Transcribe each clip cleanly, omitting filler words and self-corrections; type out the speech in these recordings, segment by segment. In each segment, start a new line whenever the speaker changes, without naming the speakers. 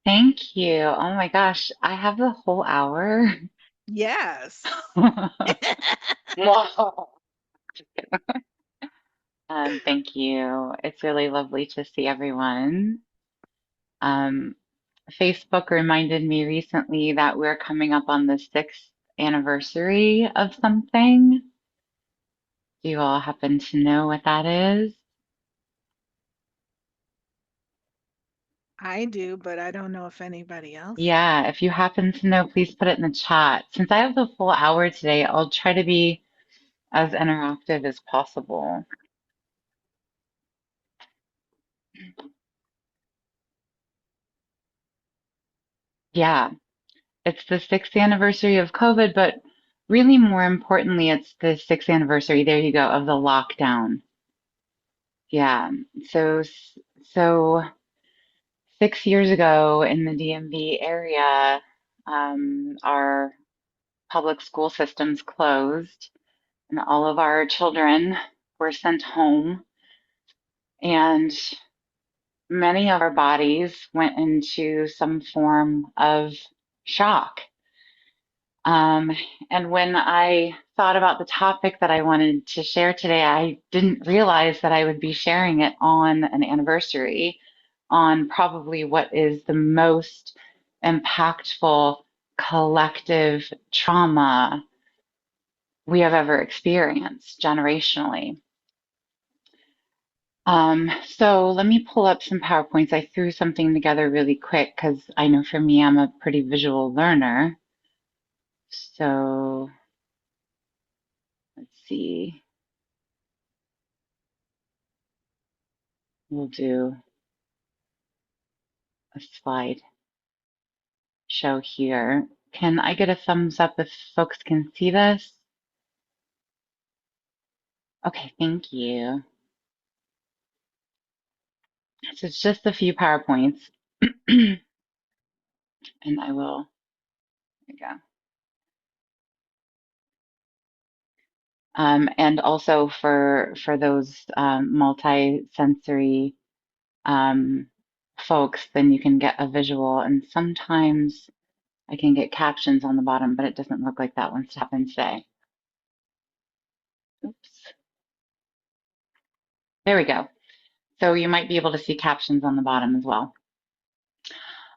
Thank you. Oh my gosh, I have the whole hour.
Yes.
Wow. Thank you. It's really lovely to see everyone. Um, Facebook reminded me recently that we're coming up on the sixth anniversary of something. Do you all happen to know what that is?
I do, but I don't know if anybody else does.
Yeah, if you happen to know, please put it in the chat. Since I have the full hour today, I'll try to be as interactive as possible. Yeah. It's the sixth anniversary of COVID, but really more importantly, it's the sixth anniversary, there you go, of the lockdown. Yeah. So, so 6 years ago in the DMV area, our public school systems closed and all of our children were sent home, and many of our bodies went into some form of shock. Um, and when I thought about the topic that I wanted to share today, I didn't realize that I would be sharing it on an anniversary, on probably what is the most impactful collective trauma we have ever experienced generationally. So let me pull up some PowerPoints. I threw something together really quick because I know for me, I'm a pretty visual learner. So let's see. We'll do a slide show here. Can I get a thumbs up if folks can see this? Okay, thank you. So it's just a few PowerPoints, and I will, there we go. And also for those multi-sensory um, folks, then you can get a visual, and sometimes I can get captions on the bottom, but it doesn't look like that wants to happen today. Oops. There we go. So you might be able to see captions on the bottom as well.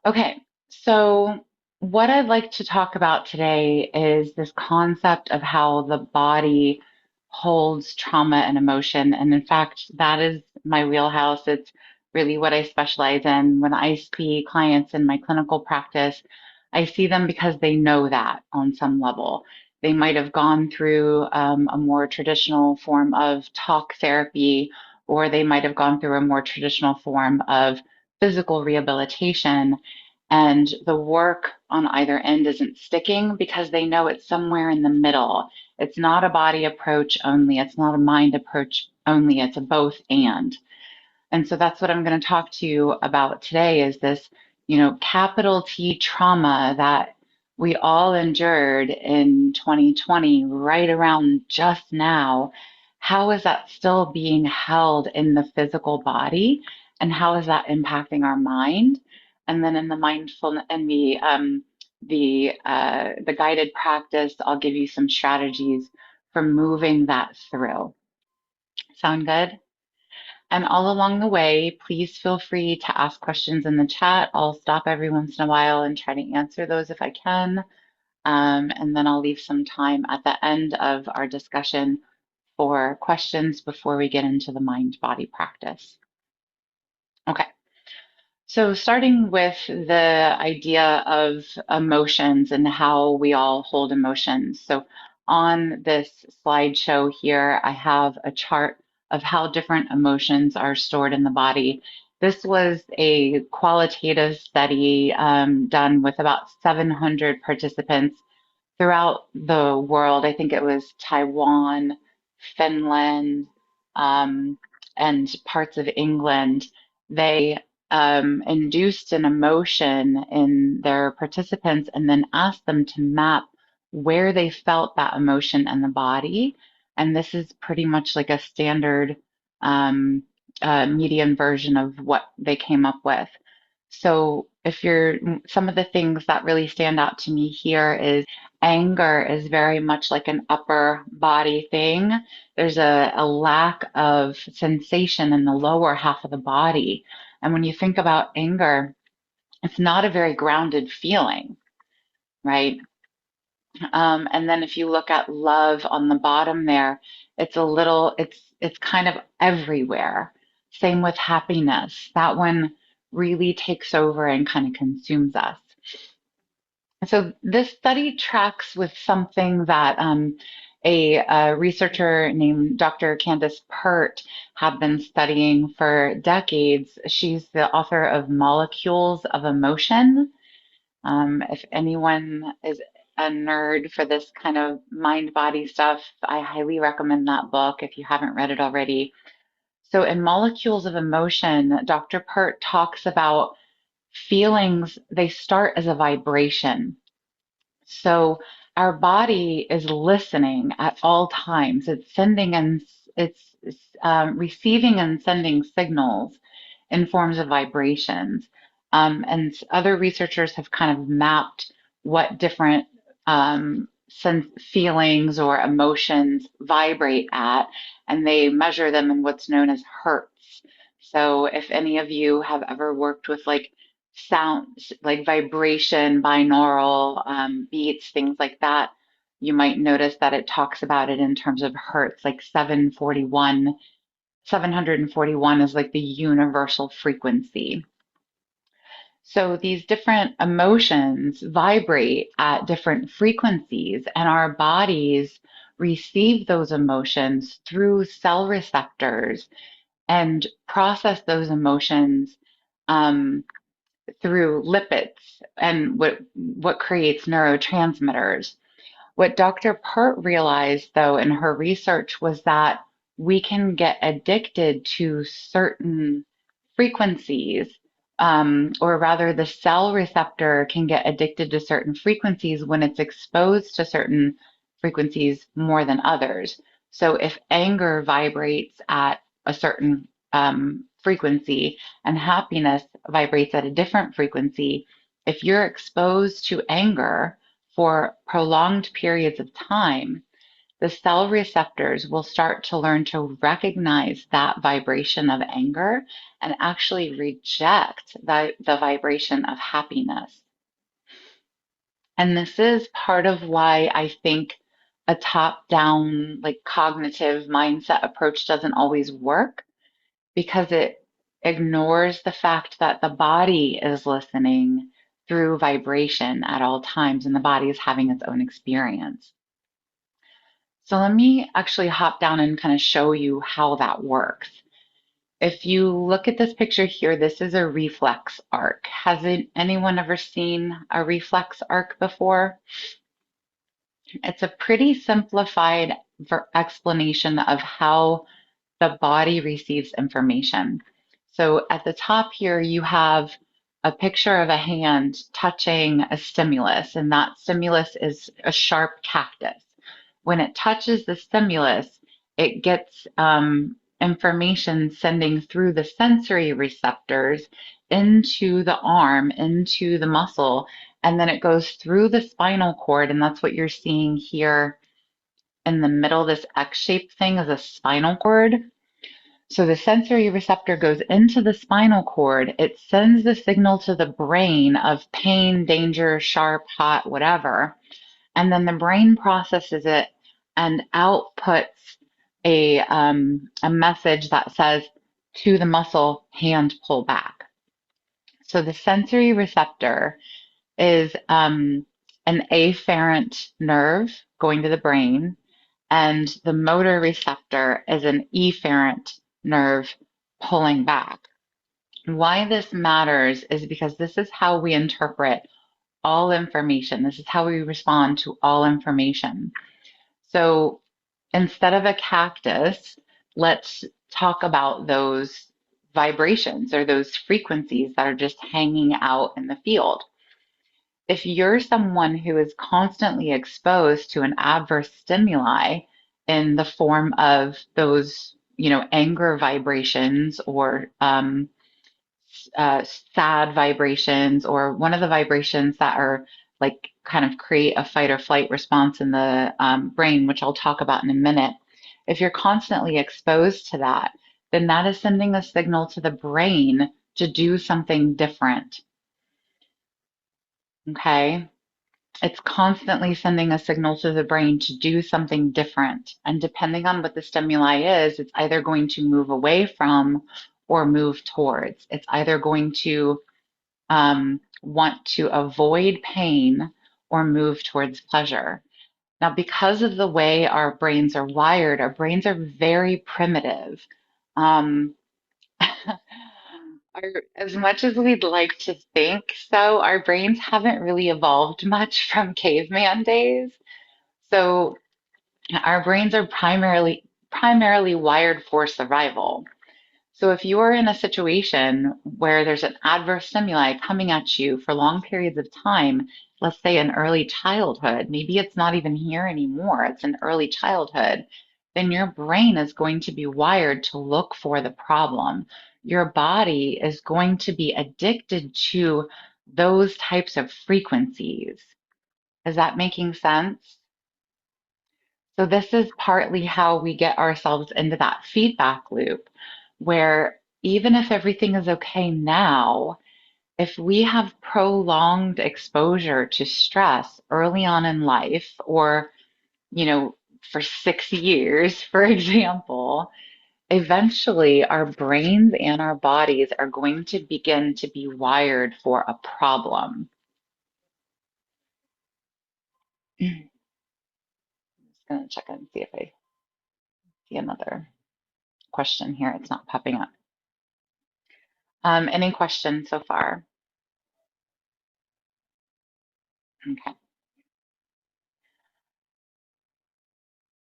Okay, so what I'd like to talk about today is this concept of how the body holds trauma and emotion. And in fact, that is my wheelhouse. It's really what I specialize in. When I see clients in my clinical practice, I see them because they know that on some level. They might have gone through a more traditional form of talk therapy, or they might have gone through a more traditional form of physical rehabilitation, and the work on either end isn't sticking because they know it's somewhere in the middle. It's not a body approach only, it's not a mind approach only, it's a both and. And so that's what I'm going to talk to you about today is this, capital T trauma that we all endured in 2020, right around just now. How is that still being held in the physical body? And how is that impacting our mind? And then in the mindfulness and the guided practice, I'll give you some strategies for moving that through. Sound good? And all along the way, please feel free to ask questions in the chat. I'll stop every once in a while and try to answer those if I can. And then I'll leave some time at the end of our discussion for questions before we get into the mind body practice. Okay. So, starting with the idea of emotions and how we all hold emotions. So, on this slideshow here, I have a chart of how different emotions are stored in the body. This was a qualitative study done with about 700 participants throughout the world. I think it was Taiwan, Finland, um, and parts of England. They induced an emotion in their participants and then asked them to map where they felt that emotion in the body. And this is pretty much like a standard um, median version of what they came up with. So if you're, some of the things that really stand out to me here is anger is very much like an upper body thing. There's a lack of sensation in the lower half of the body. And when you think about anger, it's not a very grounded feeling, right? And then if you look at love on the bottom there, it's kind of everywhere. Same with happiness. That one really takes over and kind of consumes us. So this study tracks with something that a researcher named Dr. Candace Pert had been studying for decades. She's the author of Molecules of Emotion. If anyone is a nerd for this kind of mind body stuff, I highly recommend that book if you haven't read it already. So, in Molecules of Emotion, Dr. Pert talks about feelings, they start as a vibration. So our body is listening at all times. It's sending and it's receiving and sending signals in forms of vibrations. And other researchers have kind of mapped what different feelings or emotions vibrate at, and they measure them in what's known as hertz. So if any of you have ever worked with like sounds, like vibration, binaural beats, things like that, you might notice that it talks about it in terms of hertz, like 741. 741 is like the universal frequency. So these different emotions vibrate at different frequencies, and our bodies receive those emotions through cell receptors and process those emotions um, through lipids and what creates neurotransmitters. What Dr. Pert realized, though, in her research was that we can get addicted to certain frequencies, or rather, the cell receptor can get addicted to certain frequencies when it's exposed to certain frequencies more than others. So, if anger vibrates at a certain frequency and happiness vibrates at a different frequency, if you're exposed to anger, for prolonged periods of time, the cell receptors will start to learn to recognize that vibration of anger and actually reject the vibration of happiness. And this is part of why I think a top down, like cognitive mindset approach doesn't always work, because it ignores the fact that the body is listening through vibration at all times, and the body is having its own experience. So let me actually hop down and kind of show you how that works. If you look at this picture here, this is a reflex arc. Anyone ever seen a reflex arc before? It's a pretty simplified explanation of how the body receives information. So at the top here, you have a picture of a hand touching a stimulus, and that stimulus is a sharp cactus. When it touches the stimulus, it gets information sending through the sensory receptors into the arm, into the muscle, and then it goes through the spinal cord, and that's what you're seeing here in the middle. This X-shaped thing is a spinal cord. So the sensory receptor goes into the spinal cord. It sends the signal to the brain of pain, danger, sharp, hot, whatever. And then the brain processes it and outputs a message that says to the muscle, hand pull back. So the sensory receptor is an afferent nerve going to the brain, and the motor receptor is an efferent nerve pulling back. Why this matters is because this is how we interpret all information. This is how we respond to all information. So instead of a cactus, let's talk about those vibrations or those frequencies that are just hanging out in the field. If you're someone who is constantly exposed to an adverse stimuli in the form of those, anger vibrations or sad vibrations, or one of the vibrations that are like kind of create a fight or flight response in the brain, which I'll talk about in a minute. If you're constantly exposed to that, then that is sending a signal to the brain to do something different. Okay. It's constantly sending a signal to the brain to do something different. And depending on what the stimuli is, it's either going to move away from or move towards. It's either going to want to avoid pain or move towards pleasure. Now, because of the way our brains are wired, our brains are very primitive. Um, as much as we'd like to think so, our brains haven't really evolved much from caveman days. So our brains are primarily wired for survival. So if you're in a situation where there's an adverse stimuli coming at you for long periods of time, let's say in early childhood, maybe it's not even here anymore, it's in early childhood, then your brain is going to be wired to look for the problem. Your body is going to be addicted to those types of frequencies. Is that making sense? So this is partly how we get ourselves into that feedback loop where even if everything is okay now, if we have prolonged exposure to stress early on in life, or, for 6 years, for example, eventually our brains and our bodies are going to begin to be wired for a problem. I'm just going to check and see if I see another question here. It's not popping up. Any questions so far? Okay.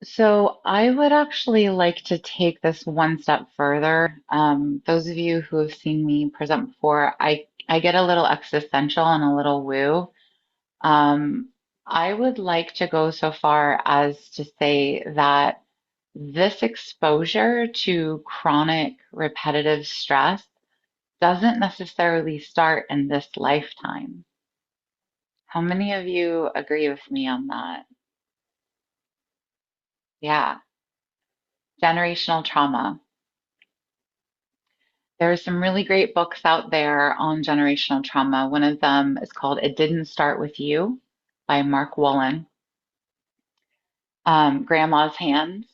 So I would actually like to take this one step further. Those of you who have seen me present before, I get a little existential and a little woo. Um, I would like to go so far as to say that this exposure to chronic repetitive stress doesn't necessarily start in this lifetime. How many of you agree with me on that? Yeah, generational trauma. There are some really great books out there on generational trauma. One of them is called It Didn't Start With You by Mark Wolin. Grandma's Hands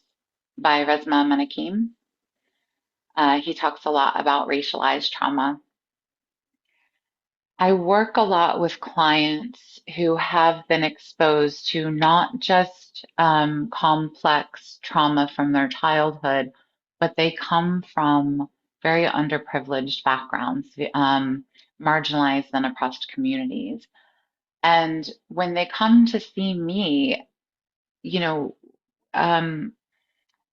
by Resmaa Menakem. He talks a lot about racialized trauma. I work a lot with clients who have been exposed to not just complex trauma from their childhood, but they come from very underprivileged backgrounds, marginalized and oppressed communities. And when they come to see me, you know, um,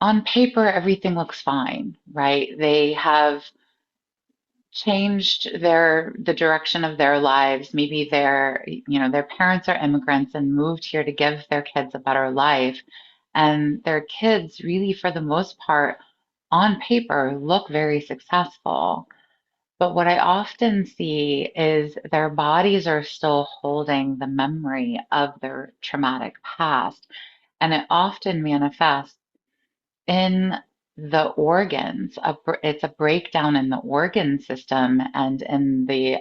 on paper, everything looks fine, right? They have changed the direction of their lives. Maybe their parents are immigrants and moved here to give their kids a better life. And their kids really, for the most part, on paper, look very successful. But what I often see is their bodies are still holding the memory of their traumatic past. And it often manifests in the organs. It's a breakdown in the organ system and in the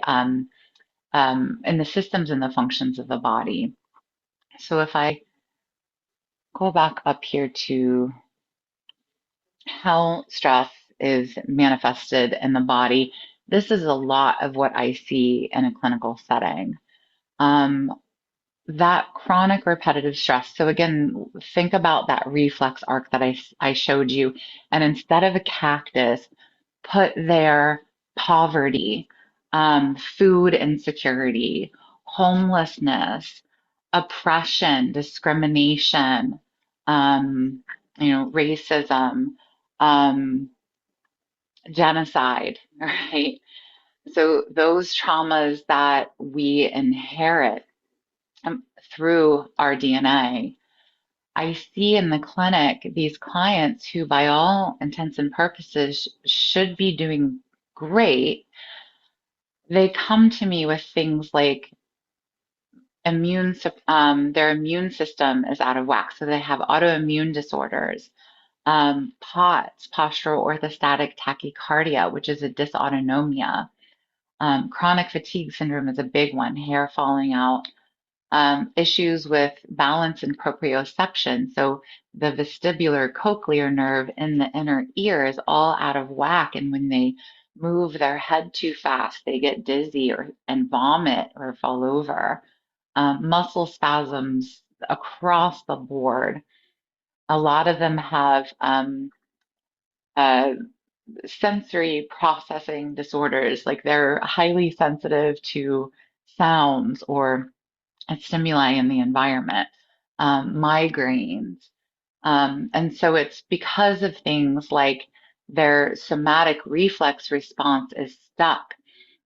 systems and the functions of the body. So if I go back up here to how stress is manifested in the body, this is a lot of what I see in a clinical setting. Um, that chronic repetitive stress. So again, think about that reflex arc that I showed you. And instead of a cactus, put there poverty, food insecurity, homelessness, oppression, discrimination, racism, um, genocide, right? So those traumas that we inherit um, through our DNA. I see in the clinic these clients who, by all intents and purposes, should be doing great, they come to me with things like their immune system is out of whack. So they have autoimmune disorders, POTS, postural orthostatic tachycardia, which is a dysautonomia. Chronic fatigue syndrome is a big one, hair falling out. Issues with balance and proprioception. So the vestibular cochlear nerve in the inner ear is all out of whack. And when they move their head too fast, they get dizzy and vomit or fall over. Muscle spasms across the board. A lot of them have uh, sensory processing disorders, like they're highly sensitive to sounds or stimuli in the environment, migraines. And so it's because of things like their somatic reflex response is stuck.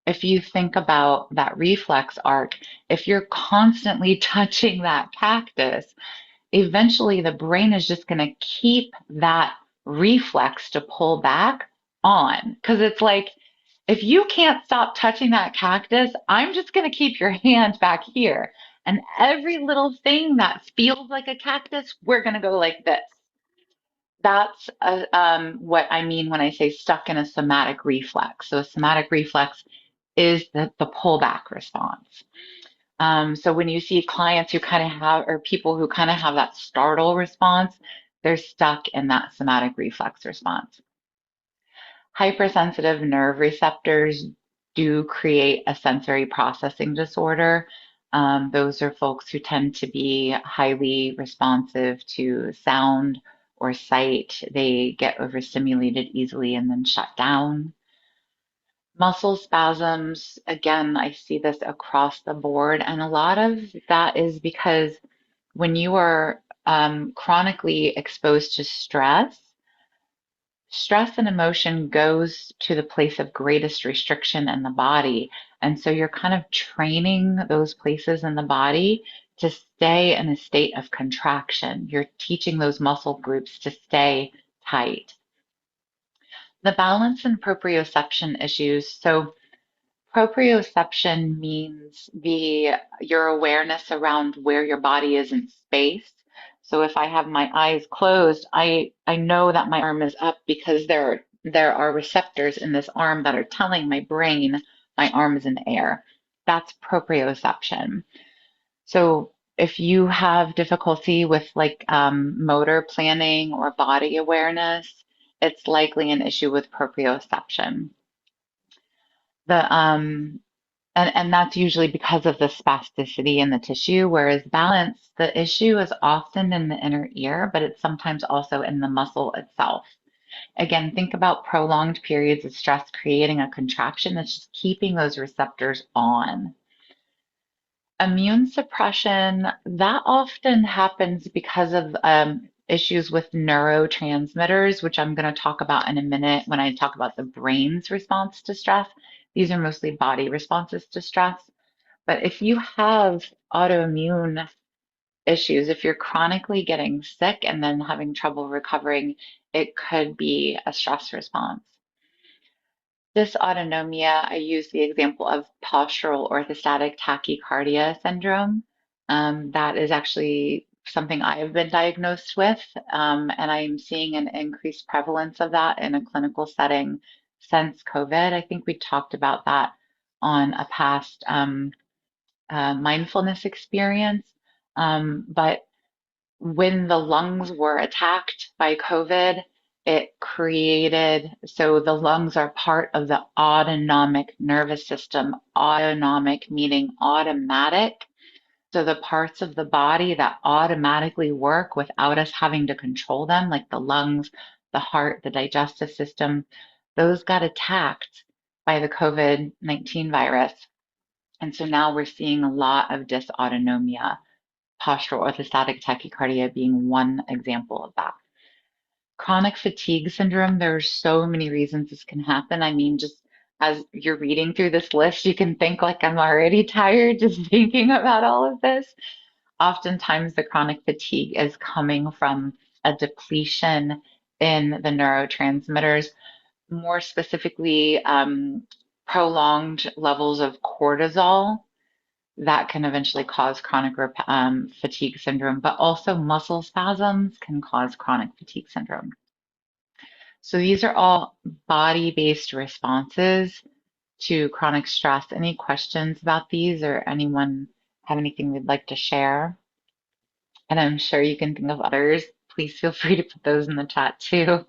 If you think about that reflex arc, if you're constantly touching that cactus, eventually the brain is just going to keep that reflex to pull back on. Because it's like, if you can't stop touching that cactus, I'm just going to keep your hand back here. And every little thing that feels like a cactus, we're going to go like this. That's what I mean when I say stuck in a somatic reflex. So a somatic reflex is the pullback response. So when you see clients who kind of have, or people who kind of have that startle response, they're stuck in that somatic reflex response. Hypersensitive nerve receptors do create a sensory processing disorder. Those are folks who tend to be highly responsive to sound or sight. They get overstimulated easily and then shut down. Muscle spasms, again, I see this across the board, and a lot of that is because when you are chronically exposed to stress, stress and emotion goes to the place of greatest restriction in the body. And so you're kind of training those places in the body to stay in a state of contraction. You're teaching those muscle groups to stay tight. The balance and proprioception issues. So proprioception means your awareness around where your body is in space. So if I have my eyes closed, I know that my arm is up because there are receptors in this arm that are telling my brain my arm is in the air. That's proprioception. So if you have difficulty with like motor planning or body awareness, it's likely an issue with proprioception. The and that's usually because of the spasticity in the tissue, whereas balance, the issue is often in the inner ear, but it's sometimes also in the muscle itself. Again, think about prolonged periods of stress creating a contraction that's just keeping those receptors on. Immune suppression, that often happens because of issues with neurotransmitters, which I'm going to talk about in a minute when I talk about the brain's response to stress. These are mostly body responses to stress. But if you have autoimmune issues, if you're chronically getting sick and then having trouble recovering, it could be a stress response. Dysautonomia, I use the example of postural orthostatic tachycardia syndrome. That is actually something I have been diagnosed with, and I'm seeing an increased prevalence of that in a clinical setting since COVID. I think we talked about that on a past mindfulness experience. But when the lungs were attacked by COVID, it created, so the lungs are part of the autonomic nervous system, autonomic meaning automatic. So the parts of the body that automatically work without us having to control them, like the lungs, the heart, the digestive system, those got attacked by the COVID-19 virus. And so now we're seeing a lot of dysautonomia, postural orthostatic tachycardia being one example of that. Chronic fatigue syndrome, there's so many reasons this can happen. I mean, just as you're reading through this list, you can think like I'm already tired just thinking about all of this. Oftentimes, the chronic fatigue is coming from a depletion in the neurotransmitters, more specifically, prolonged levels of cortisol that can eventually cause chronic fatigue syndrome, but also muscle spasms can cause chronic fatigue syndrome. So these are all body-based responses to chronic stress. Any questions about these, or anyone have anything they'd like to share? And I'm sure you can think of others. Please feel free to put those in the chat too.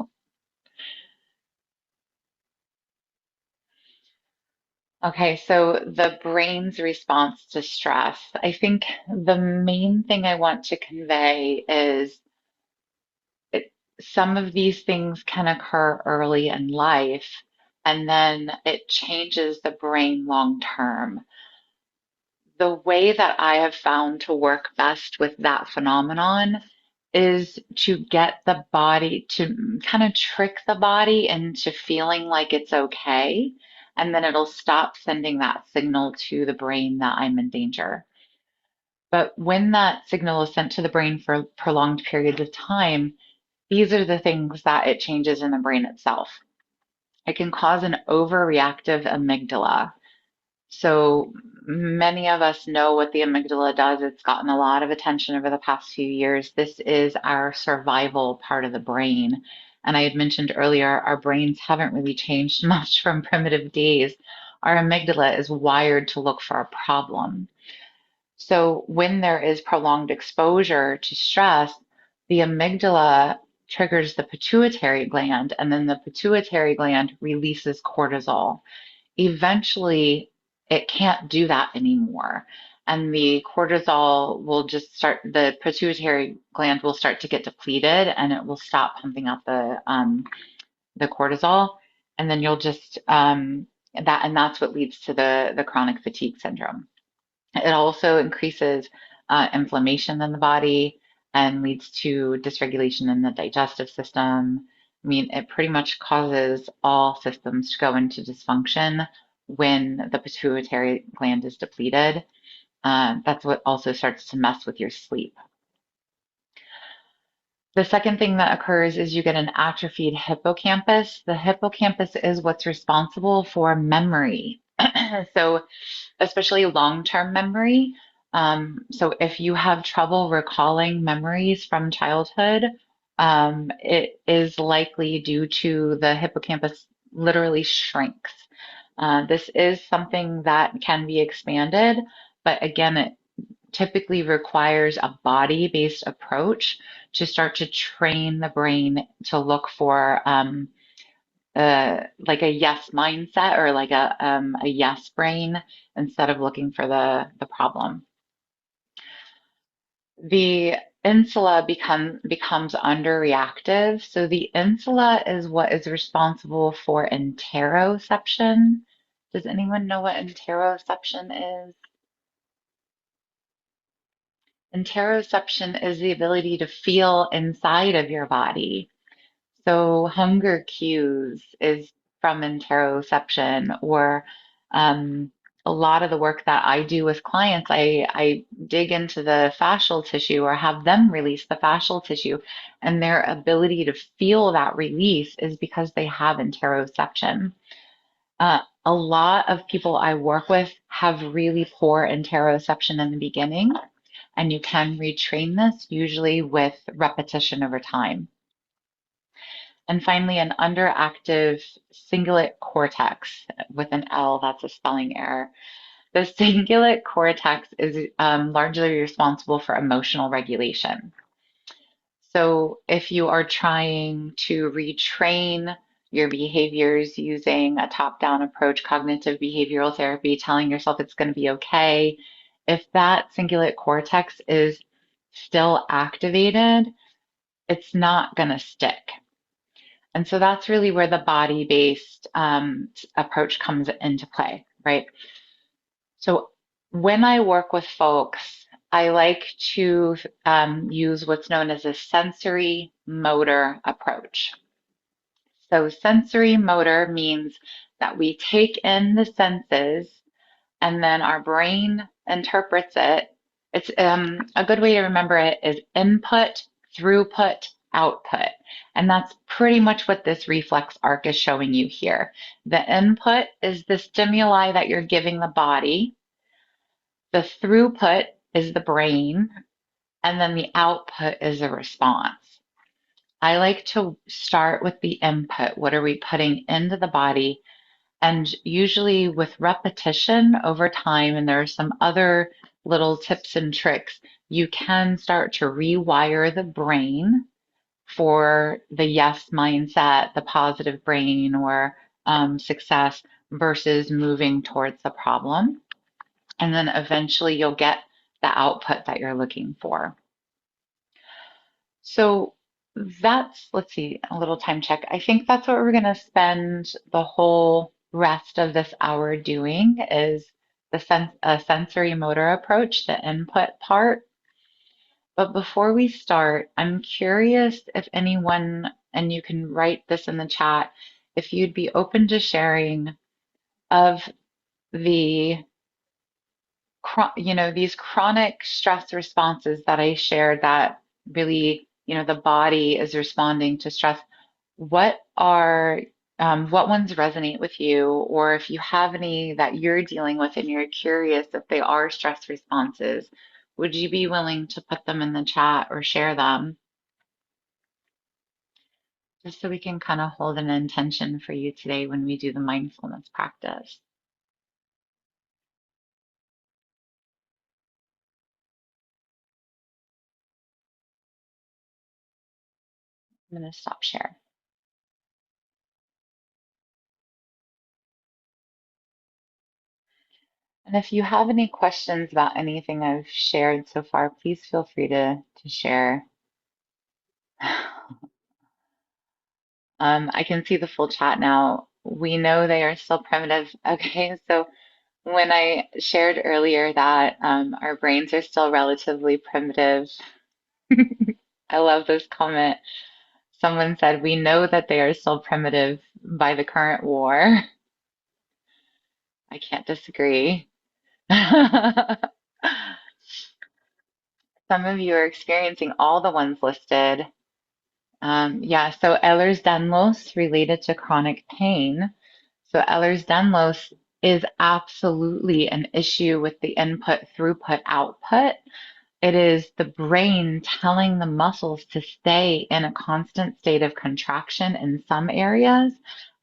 Okay, so the brain's response to stress. I think the main thing I want to convey is it, some of these things can occur early in life, and then it changes the brain long term. The way that I have found to work best with that phenomenon is to get the body to kind of trick the body into feeling like it's okay. And then it'll stop sending that signal to the brain that I'm in danger. But when that signal is sent to the brain for prolonged periods of time, these are the things that it changes in the brain itself. It can cause an overreactive amygdala. So many of us know what the amygdala does. It's gotten a lot of attention over the past few years. This is our survival part of the brain. And I had mentioned earlier, our brains haven't really changed much from primitive days. Our amygdala is wired to look for a problem. So when there is prolonged exposure to stress, the amygdala triggers the pituitary gland, and then the pituitary gland releases cortisol. Eventually, it can't do that anymore. And the cortisol will just start, the pituitary gland will start to get depleted and it will stop pumping out the cortisol. And then you'll just, and that's what leads to the chronic fatigue syndrome. It also increases inflammation in the body and leads to dysregulation in the digestive system. I mean, it pretty much causes all systems to go into dysfunction when the pituitary gland is depleted. That's what also starts to mess with your sleep. The second thing that occurs is you get an atrophied hippocampus. The hippocampus is what's responsible for memory. So especially long-term memory. So if you have trouble recalling memories from childhood, it is likely due to the hippocampus literally shrinks. This is something that can be expanded, but again, it typically requires a body-based approach to start to train the brain to look for like a yes mindset, or like a yes brain, instead of looking for the problem. The insula becomes underreactive. So the insula is what is responsible for interoception. Does anyone know what interoception is? Interoception is the ability to feel inside of your body. So hunger cues is from interoception, or a lot of the work that I do with clients, I dig into the fascial tissue or have them release the fascial tissue, and their ability to feel that release is because they have interoception. A lot of people I work with have really poor interoception in the beginning, and you can retrain this usually with repetition over time. And finally, an underactive cingulate cortex with an L, that's a spelling error. The cingulate cortex is largely responsible for emotional regulation. So if you are trying to retrain your behaviors using a top-down approach, cognitive behavioral therapy, telling yourself it's going to be okay, if that cingulate cortex is still activated, it's not going to stick. And so that's really where the body-based approach comes into play, right? So when I work with folks, I like to use what's known as a sensory motor approach. So sensory motor means that we take in the senses and then our brain interprets it. It's a good way to remember it is input, throughput, output. And that's pretty much what this reflex arc is showing you here. The input is the stimuli that you're giving the body. The throughput is the brain, and then the output is a response. I like to start with the input. What are we putting into the body? And usually with repetition over time, and there are some other little tips and tricks, you can start to rewire the brain for the yes mindset, the positive brain, or success versus moving towards the problem. And then eventually you'll get the output that you're looking for. So let's see, a little time check. I think that's what we're going to spend the whole rest of this hour doing is a sensory motor approach, the input part. But before we start, I'm curious if anyone, and you can write this in the chat, if you'd be open to sharing of the these chronic stress responses that I shared that really, the body is responding to stress. What are, what ones resonate with you? Or if you have any that you're dealing with and you're curious if they are stress responses, would you be willing to put them in the chat or share them? Just so we can kind of hold an intention for you today when we do the mindfulness practice. I'm going to stop share. And if you have any questions about anything I've shared so far, please feel free to share. I can see the full chat now. We know they are still primitive. Okay, so when I shared earlier that our brains are still relatively primitive, I love this comment. Someone said, we know that they are still primitive by the current war. I can't disagree. Some of you are experiencing all the ones listed. Yeah, so Ehlers-Danlos related to chronic pain. So Ehlers-Danlos is absolutely an issue with the input, throughput, output. It is the brain telling the muscles to stay in a constant state of contraction in some areas.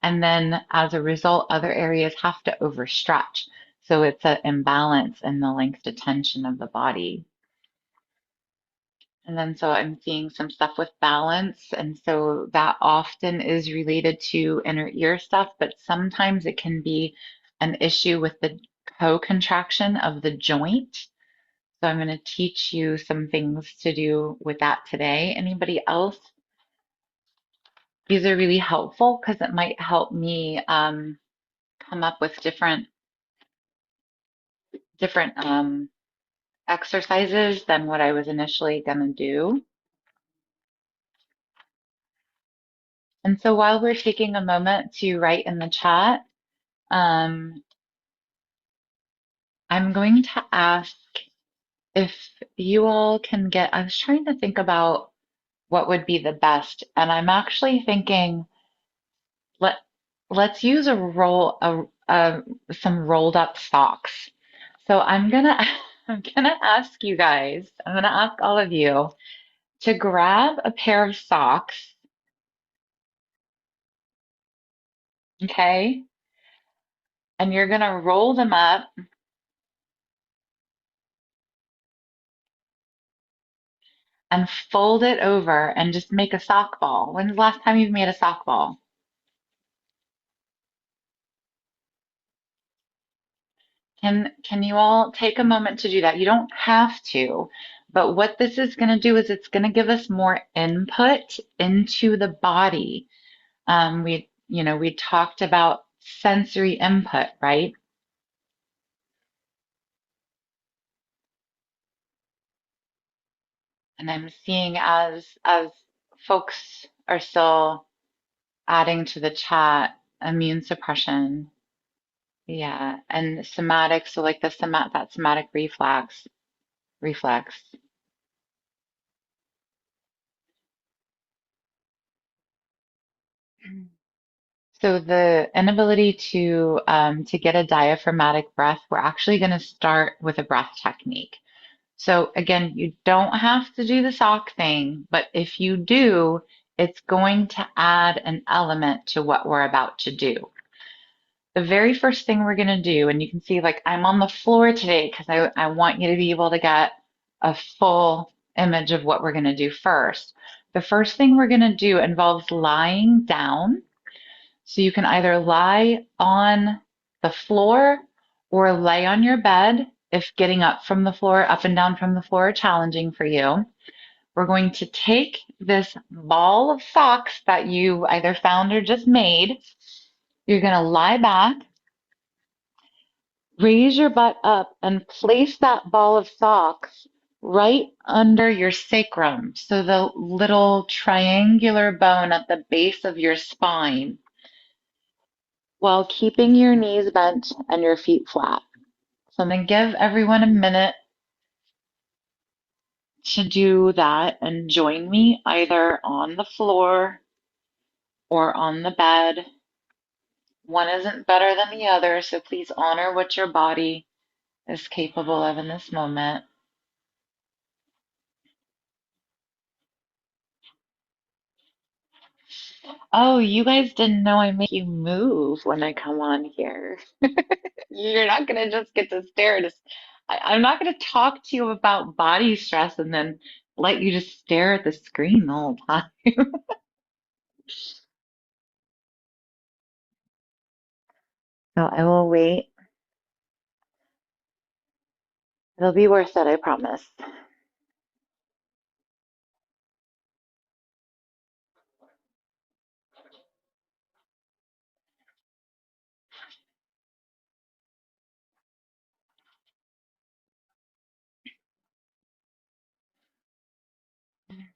And then as a result, other areas have to overstretch. So it's an imbalance in the length of tension of the body. And then so I'm seeing some stuff with balance. And so that often is related to inner ear stuff, but sometimes it can be an issue with the co-contraction of the joint. So I'm going to teach you some things to do with that today. Anybody else? These are really helpful because it might help me come up with different exercises than what I was initially going to do. And so while we're taking a moment to write in the chat, um, I'm going to ask if you all can get, I was trying to think about what would be the best, and I'm actually thinking let let's use some rolled up socks. So I'm gonna I'm gonna ask you guys, I'm gonna ask all of you to grab a pair of socks, okay? And you're gonna roll them up and fold it over and just make a sock ball. When's the last time you've made a sock ball? Can you all take a moment to do that? You don't have to, but what this is going to do is it's going to give us more input into the body. We talked about sensory input, right? And I'm seeing as folks are still adding to the chat, immune suppression. Yeah, and somatic, so like that somatic reflex. So the inability to get a diaphragmatic breath, we're actually going to start with a breath technique. So again, you don't have to do the sock thing, but if you do, it's going to add an element to what we're about to do. The very first thing we're going to do, and you can see like I'm on the floor today because I want you to be able to get a full image of what we're going to do first. The first thing we're going to do involves lying down. So you can either lie on the floor or lay on your bed if getting up from the floor, up and down from the floor are challenging for you. We're going to take this ball of socks that you either found or just made. You're going to lie back, raise your butt up, and place that ball of socks right under your sacrum. So the little triangular bone at the base of your spine, while keeping your knees bent and your feet flat. So I'm going to give everyone a minute to do that and join me either on the floor or on the bed. One isn't better than the other, so please honor what your body is capable of in this moment. Oh, you guys didn't know I make you move when I come on here. You're not going to just get to stare at us. I'm not going to talk to you about body stress and then let you just stare at the screen the whole time. So I will wait. It'll be worth it, I promise.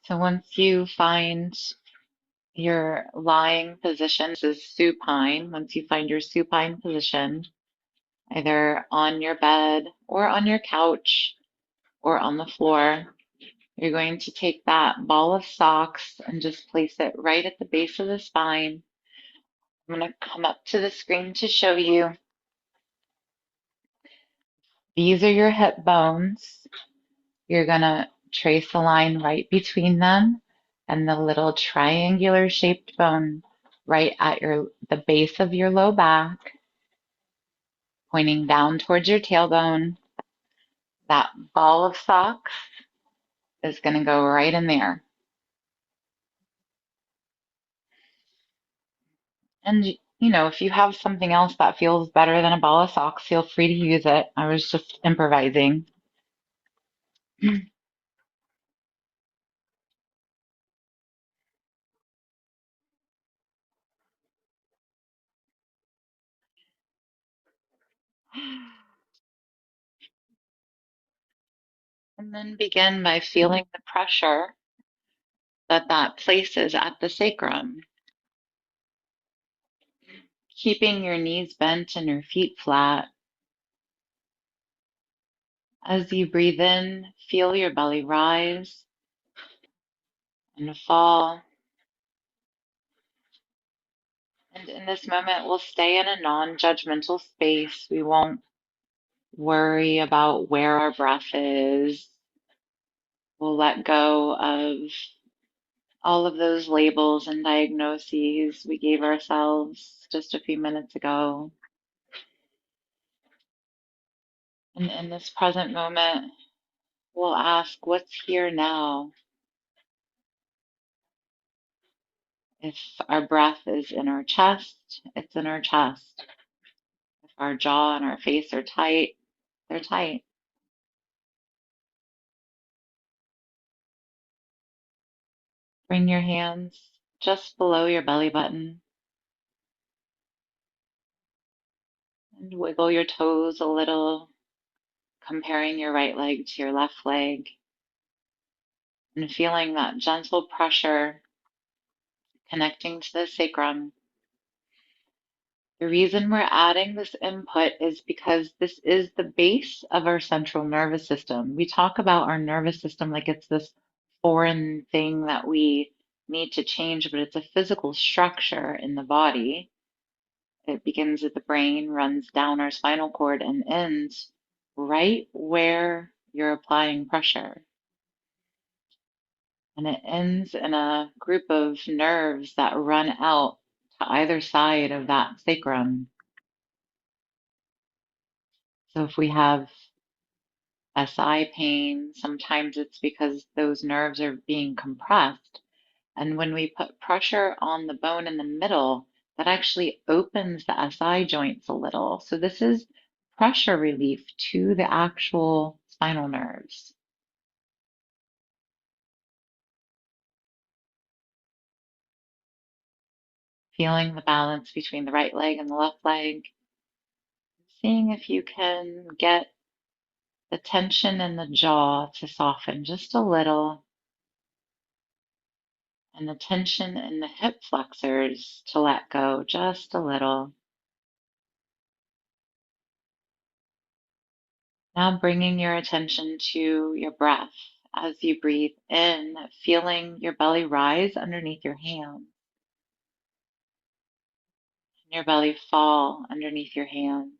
So once you find your lying position, this is supine. Once you find your supine position, either on your bed or on your couch or on the floor, you're going to take that ball of socks and just place it right at the base of the spine. I'm going to come up to the screen to show you. These are your hip bones. You're going to trace a line right between them and the little triangular shaped bone right at the base of your low back, pointing down towards your tailbone. That ball of socks is going to go right in there. And if you have something else that feels better than a ball of socks, feel free to use it. I was just improvising. And then begin by feeling the pressure that places at the sacrum. Keeping your knees bent and your feet flat. As you breathe in, feel your belly rise and fall. And in this moment, we'll stay in a non-judgmental space. We won't worry about where our breath is. We'll let go of all of those labels and diagnoses we gave ourselves just a few minutes ago. And in this present moment, we'll ask, what's here now? If our breath is in our chest, it's in our chest. If our jaw and our face are tight, they're tight. Bring your hands just below your belly button and wiggle your toes a little, comparing your right leg to your left leg and feeling that gentle pressure connecting to the sacrum. The reason we're adding this input is because this is the base of our central nervous system. We talk about our nervous system like it's this foreign thing that we need to change, but it's a physical structure in the body. It begins at the brain, runs down our spinal cord, and ends right where you're applying pressure. And it ends in a group of nerves that run out to either side of that sacrum. So if we have SI pain, sometimes it's because those nerves are being compressed. And when we put pressure on the bone in the middle, that actually opens the SI joints a little. So this is pressure relief to the actual spinal nerves. Feeling the balance between the right leg and the left leg. Seeing if you can get the tension in the jaw to soften just a little, and the tension in the hip flexors to let go just a little. Now bringing your attention to your breath as you breathe in, feeling your belly rise underneath your hands and your belly fall underneath your hands.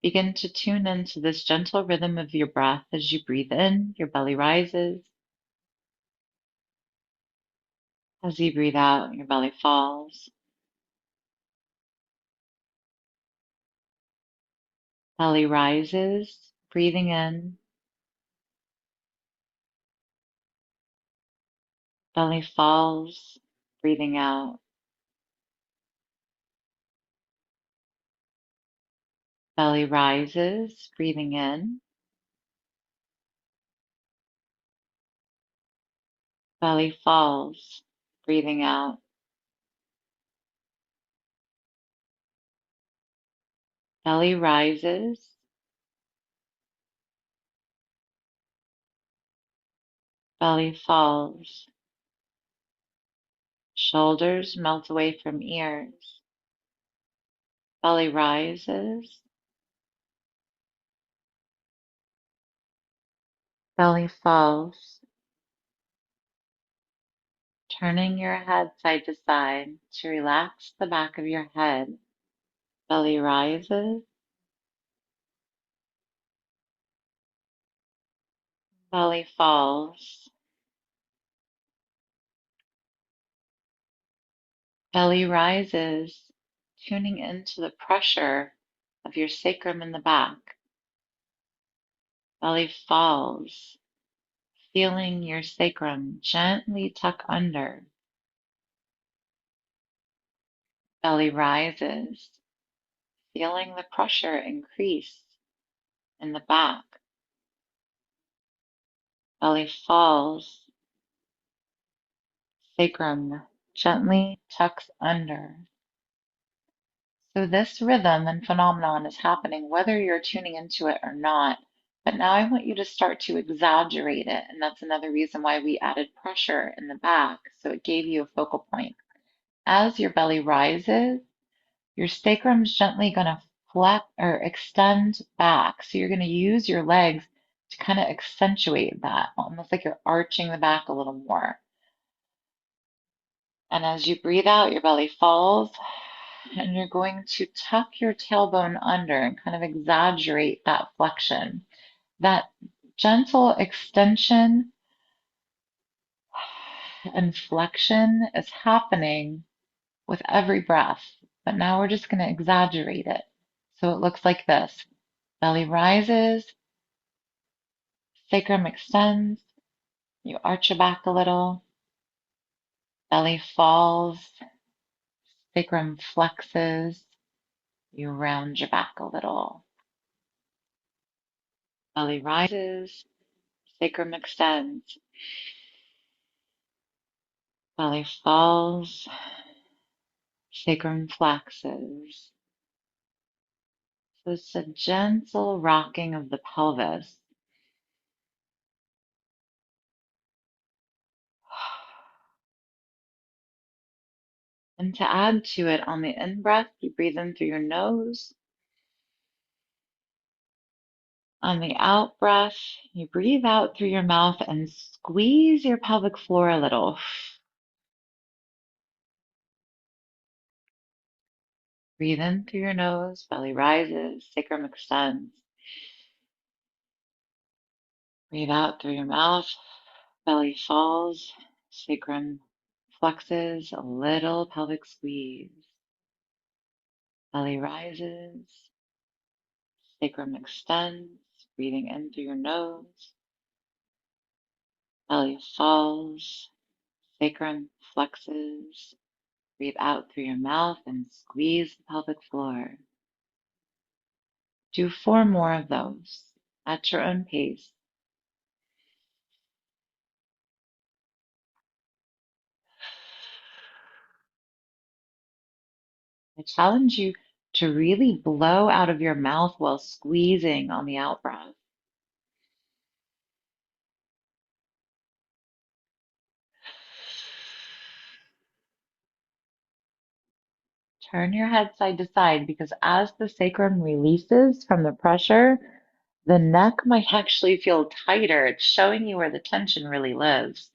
Begin to tune into this gentle rhythm of your breath as you breathe in, your belly rises. As you breathe out, your belly falls. Belly rises, breathing in. Belly falls, breathing out. Belly rises, breathing in. Belly falls, breathing out. Belly rises. Belly falls. Shoulders melt away from ears. Belly rises. Belly falls. Turning your head side to side to relax the back of your head. Belly rises. Belly falls. Belly rises, tuning into the pressure of your sacrum in the back. Belly falls, feeling your sacrum gently tuck under. Belly rises, feeling the pressure increase in the back. Belly falls, sacrum gently tucks under. So this rhythm and phenomenon is happening whether you're tuning into it or not. But now I want you to start to exaggerate it. And that's another reason why we added pressure in the back. So it gave you a focal point. As your belly rises, your sacrum's gently going to flex or extend back. So you're going to use your legs to kind of accentuate that, almost like you're arching the back a little more. And as you breathe out, your belly falls, and you're going to tuck your tailbone under and kind of exaggerate that flexion. That gentle extension and flexion is happening with every breath, but now we're just going to exaggerate it. So it looks like this. Belly rises, sacrum extends, you arch your back a little, belly falls, sacrum flexes, you round your back a little. Belly rises, sacrum extends, belly falls, sacrum flexes. So it's a gentle rocking of the pelvis. And to add to it, on the in breath, you breathe in through your nose. On the out breath, you breathe out through your mouth and squeeze your pelvic floor a little. Breathe in through your nose, belly rises, sacrum extends. Breathe out through your mouth, belly falls, sacrum flexes, a little pelvic squeeze. Belly rises, sacrum extends, breathing in through your nose. Belly falls, sacrum flexes. Breathe out through your mouth and squeeze the pelvic floor. Do 4 more of those at your own pace. I challenge you to really blow out of your mouth while squeezing on the out breath. Turn your head side to side because as the sacrum releases from the pressure, the neck might actually feel tighter. It's showing you where the tension really lives.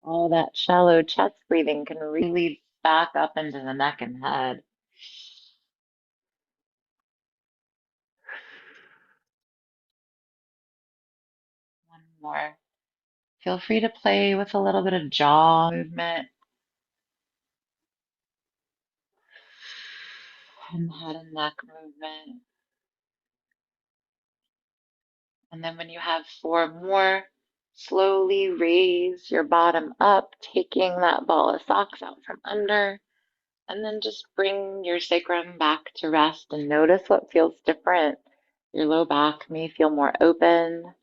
All that shallow chest breathing can really back up into the neck and head. One more. Feel free to play with a little bit of jaw movement and head and neck movement. And then when you have 4 more, slowly raise your bottom up, taking that ball of socks out from under. And then just bring your sacrum back to rest and notice what feels different. Your low back may feel more open.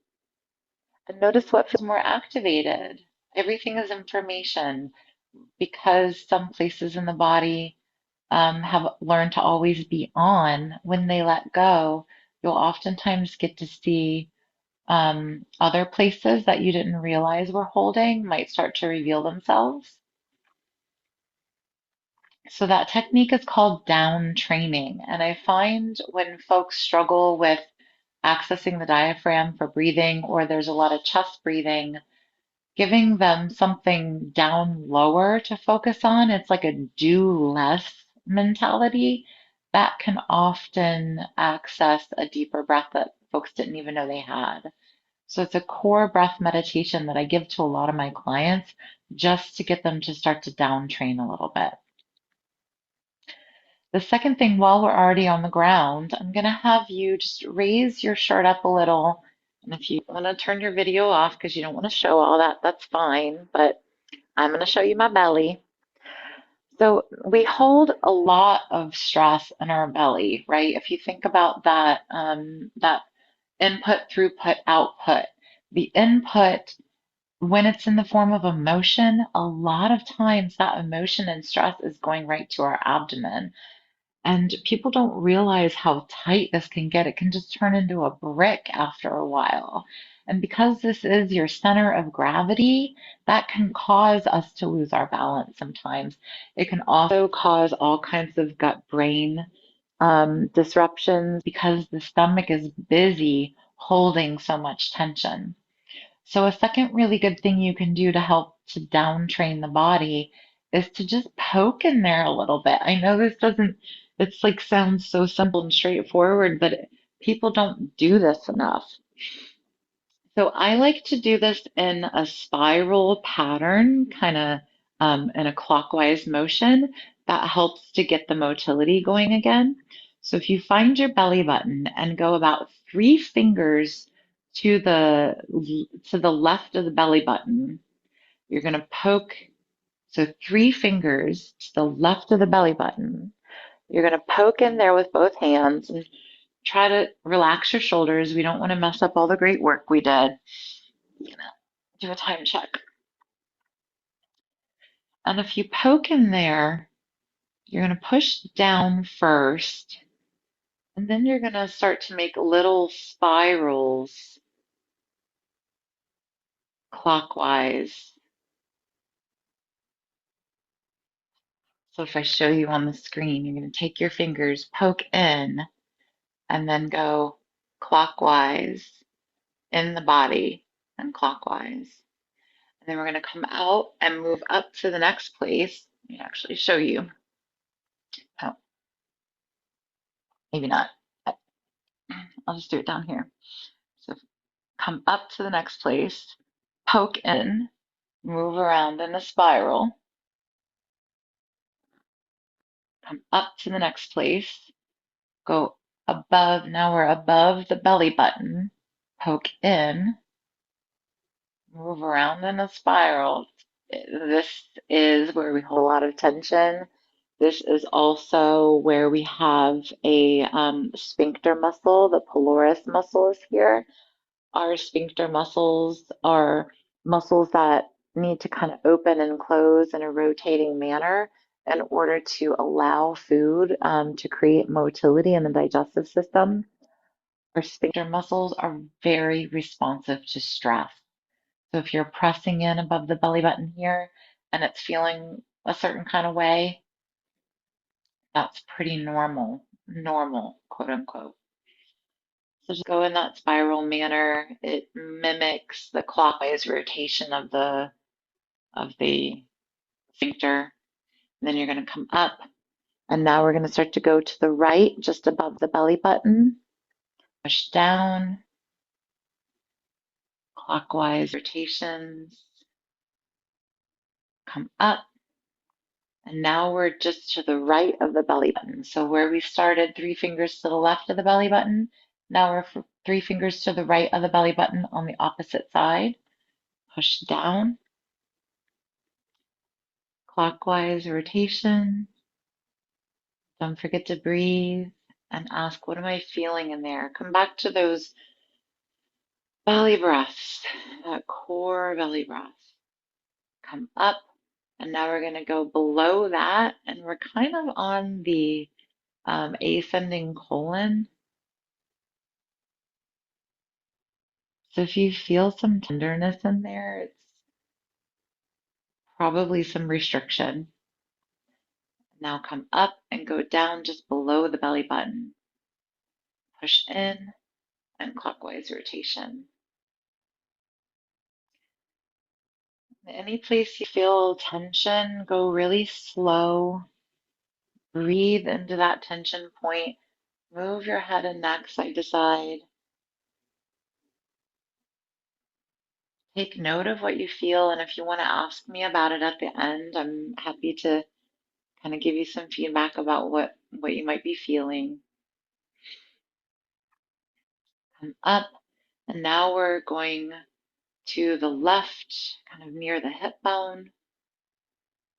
And notice what feels more activated. Everything is information because some places in the body have learned to always be on. When they let go, you'll oftentimes get to see other places that you didn't realize were holding might start to reveal themselves. So that technique is called down training. And I find when folks struggle with accessing the diaphragm for breathing, or there's a lot of chest breathing, giving them something down lower to focus on, it's like a do less mentality that can often access a deeper breath that folks didn't even know they had. So it's a core breath meditation that I give to a lot of my clients just to get them to start to down train a little bit. The second thing, while we're already on the ground, I'm going to have you just raise your shirt up a little. And if you want to turn your video off because you don't want to show all that, that's fine. But I'm going to show you my belly. So we hold a lot of stress in our belly, right? If you think about that, that input, throughput, output, the input, when it's in the form of emotion, a lot of times that emotion and stress is going right to our abdomen. And people don't realize how tight this can get. It can just turn into a brick after a while. And because this is your center of gravity, that can cause us to lose our balance sometimes. It can also cause all kinds of gut brain disruptions because the stomach is busy holding so much tension. So a second really good thing you can do to help to down train the body is to just poke in there a little bit. I know this doesn't, it's like sounds so simple and straightforward, but people don't do this enough. So I like to do this in a spiral pattern, kind of in a clockwise motion that helps to get the motility going again. So if you find your belly button and go about 3 fingers to the left of the belly button, you're going to poke. So 3 fingers to the left of the belly button. You're going to poke in there with both hands and try to relax your shoulders. We don't want to mess up all the great work we did. You know, do a time check. And if you poke in there, you're going to push down first, and then you're going to start to make little spirals clockwise. So if I show you on the screen, you're going to take your fingers, poke in, and then go clockwise in the body and clockwise. And then we're going to come out and move up to the next place. Let me actually show you. Oh, maybe not. I'll just do it down here. So come up to the next place, poke in, move around in a spiral, come up to the next place, go above. Now we're above the belly button, poke in, move around in a spiral. This is where we hold a lot of tension. This is also where we have a sphincter muscle. The pylorus muscle is here. Our sphincter muscles are muscles that need to kind of open and close in a rotating manner in order to allow food to create motility in the digestive system. Our sphincter muscles are very responsive to stress. So if you're pressing in above the belly button here and it's feeling a certain kind of way, that's pretty normal, quote unquote. So just go in that spiral manner. It mimics the clockwise rotation of the sphincter. And then you're going to come up, and now we're going to start to go to the right, just above the belly button. Push down, clockwise rotations. Come up, and now we're just to the right of the belly button. So where we started, 3 fingers to the left of the belly button, now we're 3 fingers to the right of the belly button on the opposite side. Push down, clockwise rotation. Don't forget to breathe and ask, what am I feeling in there? Come back to those belly breaths, that core belly breath. Come up, and now we're going to go below that, and we're kind of on the ascending colon. So if you feel some tenderness in there, it's probably some restriction. Now come up and go down just below the belly button. Push in and clockwise rotation. Any place you feel tension, go really slow. Breathe into that tension point. Move your head and neck side to side. Take note of what you feel, and if you want to ask me about it at the end, I'm happy to kind of give you some feedback about what you might be feeling. Come up, and now we're going to the left, kind of near the hip bone.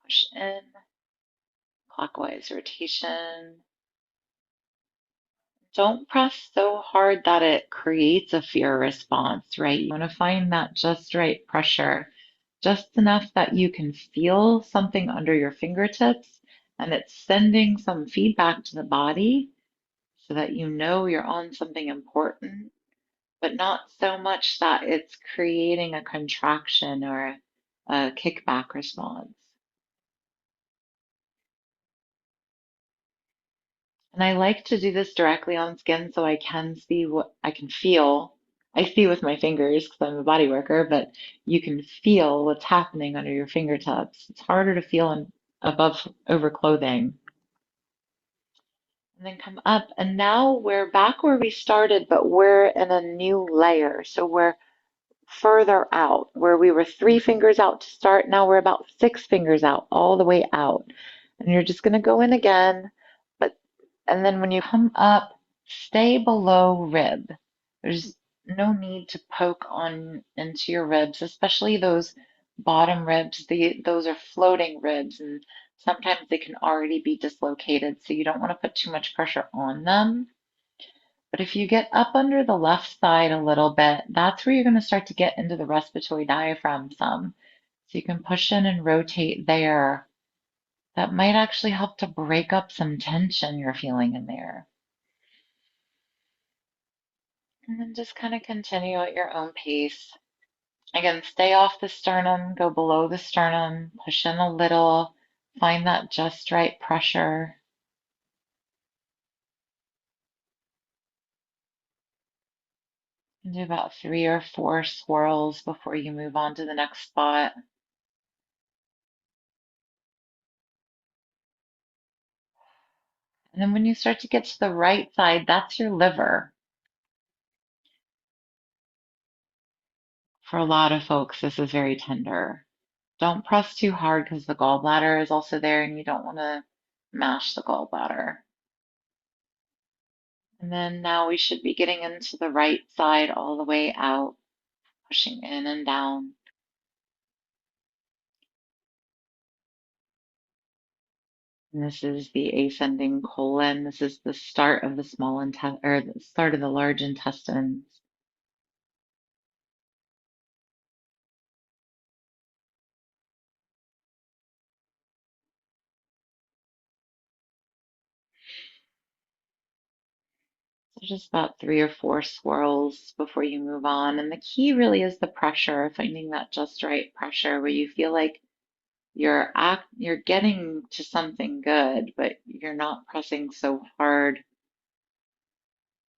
Push in, clockwise rotation. Don't press so hard that it creates a fear response, right? You want to find that just right pressure, just enough that you can feel something under your fingertips and it's sending some feedback to the body so that you know you're on something important, but not so much that it's creating a contraction or a kickback response. And I like to do this directly on skin so I can see what I can feel. I see with my fingers because I'm a body worker, but you can feel what's happening under your fingertips. It's harder to feel above over clothing. And then come up, and now we're back where we started, but we're in a new layer. So we're further out. Where we were 3 fingers out to start, now we're about 6 fingers out, all the way out. And you're just going to go in again, but and then when you come up, stay below rib. There's no need to poke on into your ribs, especially those bottom ribs. Those are floating ribs, and sometimes they can already be dislocated, so you don't want to put too much pressure on them. But if you get up under the left side a little bit, that's where you're going to start to get into the respiratory diaphragm some. So you can push in and rotate there. That might actually help to break up some tension you're feeling in there. And then just kind of continue at your own pace. Again, stay off the sternum, go below the sternum, push in a little, Find that just right pressure. And do about 3 or 4 swirls before you move on to the next spot. And then when you start to get to the right side, that's your liver. For a lot of folks, this is very tender. Don't press too hard because the gallbladder is also there and you don't want to mash the gallbladder. And then now we should be getting into the right side all the way out, pushing in and down. And this is the ascending colon. This is the start of the small intestine, or the start of the large intestines. So just about 3 or 4 swirls before you move on. And the key really is the pressure, finding that just right pressure where you feel like you're getting to something good, but you're not pressing so hard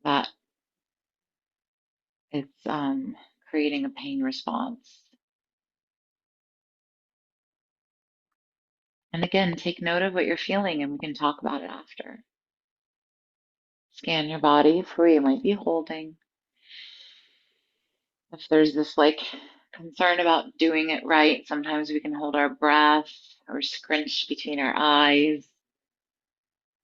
that it's creating a pain response. And again, take note of what you're feeling and we can talk about it after. Scan your body for where you might be holding. If there's this like concern about doing it right, sometimes we can hold our breath or scrunch between our eyes.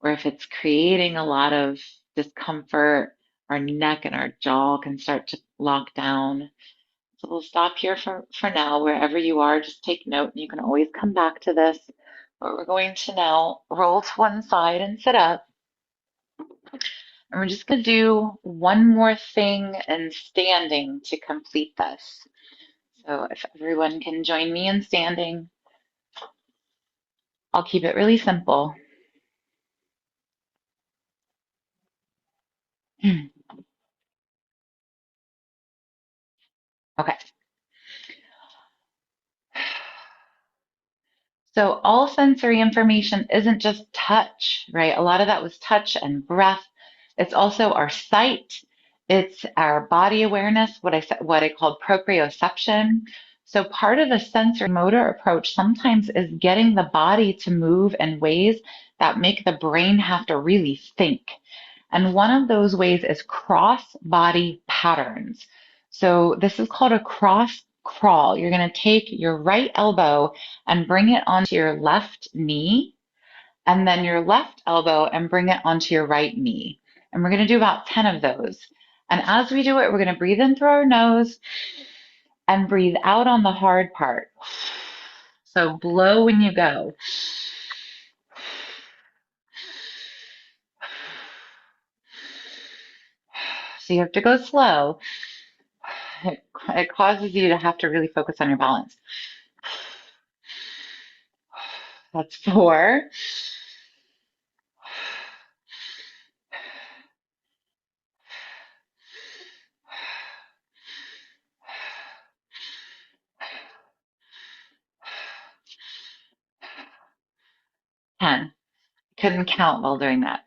Or if it's creating a lot of discomfort, our neck and our jaw can start to lock down. So we'll stop here for now. Wherever you are, just take note and you can always come back to this. But we're going to now roll to one side and sit up. And we're just going to do one more thing in standing to complete this. So if everyone can join me in standing, I'll keep it really simple. Okay. So all sensory information isn't just touch, right? A lot of that was touch and breath. It's also our sight. It's our body awareness, what I called proprioception. So part of the sensory motor approach sometimes is getting the body to move in ways that make the brain have to really think. And one of those ways is cross body patterns. So this is called a cross crawl. You're going to take your right elbow and bring it onto your left knee, and then your left elbow and bring it onto your right knee. And we're going to do about 10 of those. And as we do it, we're going to breathe in through our nose and breathe out on the hard part. So blow when you go. So you have to go slow. It causes you to have to really focus on your balance. That's 4. 10. Couldn't count while doing that.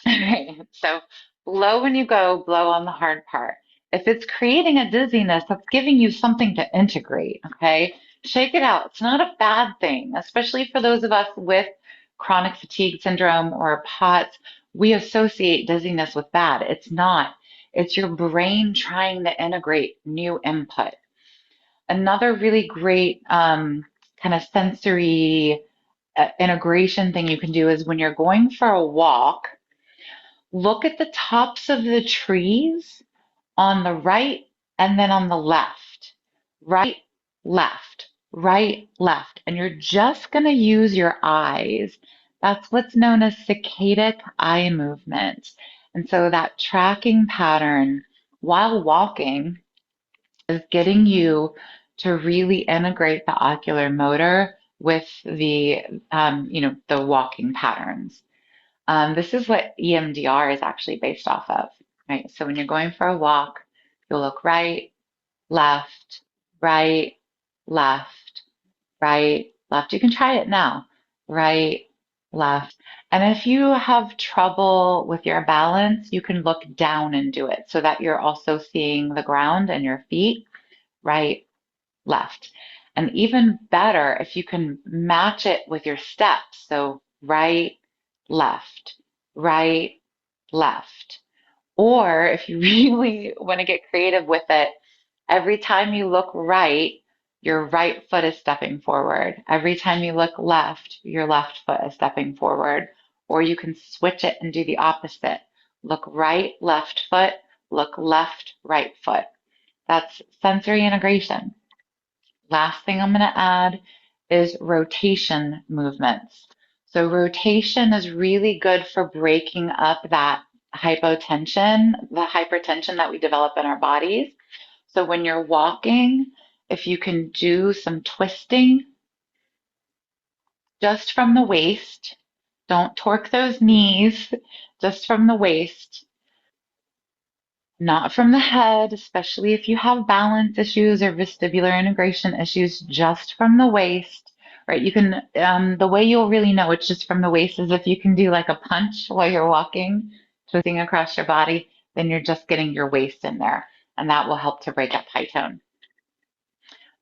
All right. So blow when you go, blow on the hard part. If it's creating a dizziness, that's giving you something to integrate. Okay. Shake it out. It's not a bad thing, especially for those of us with chronic fatigue syndrome or POTS. We associate dizziness with bad. It's not. It's your brain trying to integrate new input. Another really great kind of sensory integration thing you can do is when you're going for a walk, look at the tops of the trees on the right and then on the left. Right, left, right, left. And you're just going to use your eyes. That's what's known as saccadic eye movement. And so that tracking pattern while walking is getting you to really integrate the ocular motor with the walking patterns. This is what EMDR is actually based off of, right? So when you're going for a walk, you'll look right, left, right, left, right, left. You can try it now. right, left. And if you have trouble with your balance, you can look down and do it so that you're also seeing the ground and your feet, right, left. And even better if you can match it with your steps. So right, left, right, left. Or if you really want to get creative with it, every time you look right, your right foot is stepping forward. Every time you look left, your left foot is stepping forward. Or you can switch it and do the opposite. Look right, left foot, look left, right foot. That's sensory integration. Last thing I'm going to add is rotation movements. So rotation is really good for breaking up that hypotension, the hypertension that we develop in our bodies. So when you're walking, if you can do some twisting just from the waist, don't torque those knees, just from the waist, not from the head, especially if you have balance issues or vestibular integration issues, just from the waist, right? You can, the way you'll really know it's just from the waist is if you can do like a punch while you're walking, twisting across your body, then you're just getting your waist in there. And that will help to break up high tone.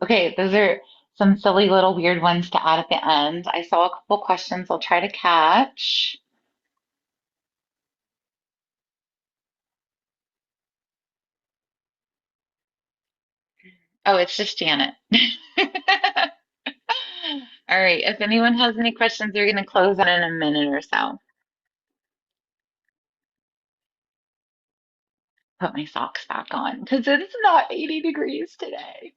Okay, those are some silly little weird ones to add at the end. I saw a couple questions I'll try to catch. Oh, it's just Janet. All right, if anyone has any questions, you're going to close on in a minute or so. Put my socks back on because it's not 80 degrees today.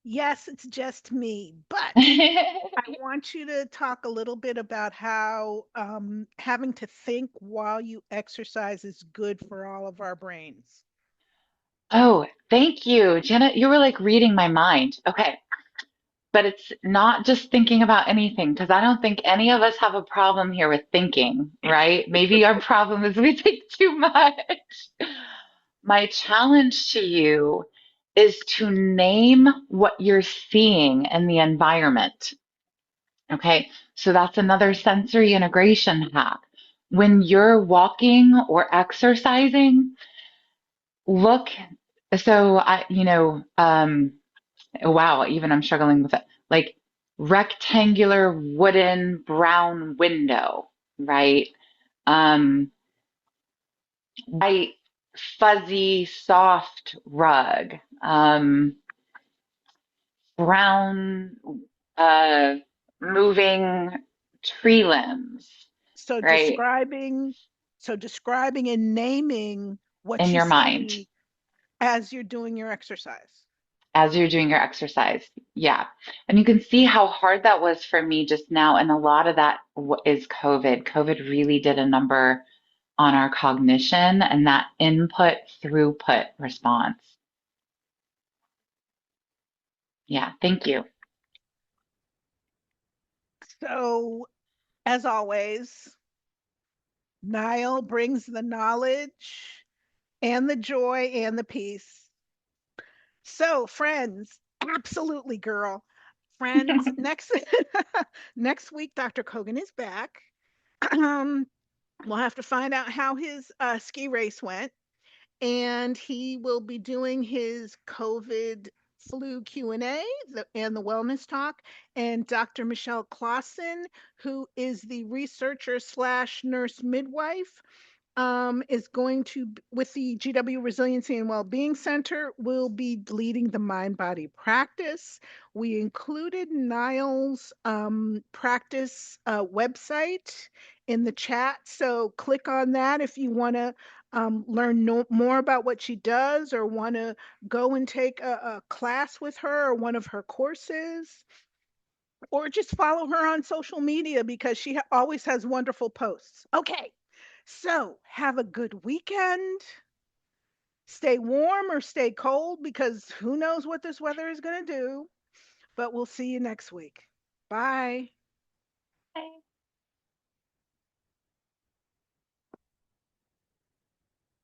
Yes, it's just me, but I want you to talk a little bit about how having to think while you exercise is good for all of our brains.
Oh, thank you, Janet. You were like reading my mind. Okay. But it's not just thinking about anything, because I don't think any of us have a problem here with thinking, right? Maybe our problem is we think too much. My challenge to you is to name what you're seeing in the environment. Okay, so that's another sensory integration hack. When you're walking or exercising, look. So wow, even I'm struggling with it. Like rectangular wooden brown window, right? White, fuzzy, soft rug, brown, uh, moving tree limbs,
So
right?
describing, so describing and naming what
In
you
your mind
see as you're doing your exercise.
as you're doing your exercise. Yeah. And you can see how hard that was for me just now. And a lot of that is COVID. COVID really did a number on our cognition and that input throughput response. Yeah, thank you.
So, as always, Nile brings the knowledge and the joy and the peace. So, friends, absolutely, girl. Friends, next next week, Dr. Kogan is back. we'll have to find out how his ski race went, and he will be doing his COVID flu Q&A and the wellness talk. And Dr. Michelle Clausen, who is the researcher slash nurse midwife, is going to, with the GW Resiliency and Well-being Center, will be leading the mind-body practice. We included Nile's practice website in the chat, so click on that if you want to learn more about what she does or want to go and take a class with her or one of her courses, or just follow her on social media because she always has wonderful posts. Okay, so have a good weekend. Stay warm or stay cold because who knows what this weather is going to do. But we'll see you next week. Bye.